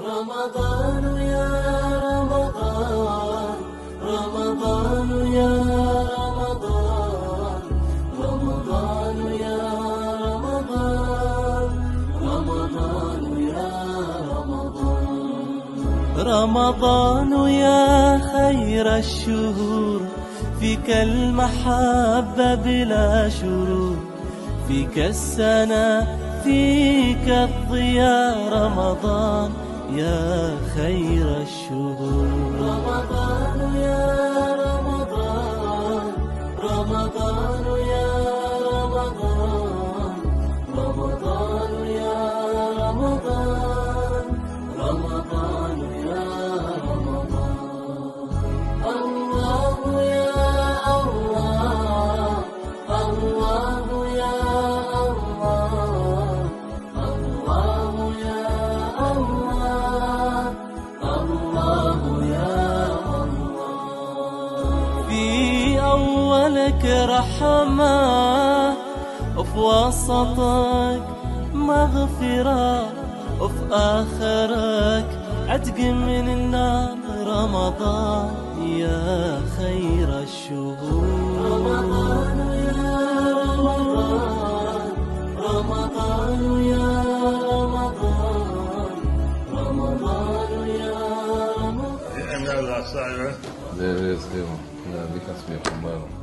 رمضان يا رمضان، رمضان يا رمضان، رمضان يا رمضان، رمضان يا رمضان. رمضان يا خير الشهور، فيك المحبة بلا شرور، فيك السنة فيك الضياء. رمضان يا خير الشهور. رمضان يا رمضان، رمضان يا رمضان، رمضان يا رمضان، رمضان يا رمضان. الله يا الله، الله يا الله، الله يا الله، الله يا الله. في أولك رحمة، وفي وسطك مغفرة، وفي آخرك عتق من النار. رمضان يا خير الشهور. رمضان يا رمضان، رمضان يا رمضان، رمضان يا رمضان. لأن الله صائمة. ده رزق، لا بك اسمي حمار.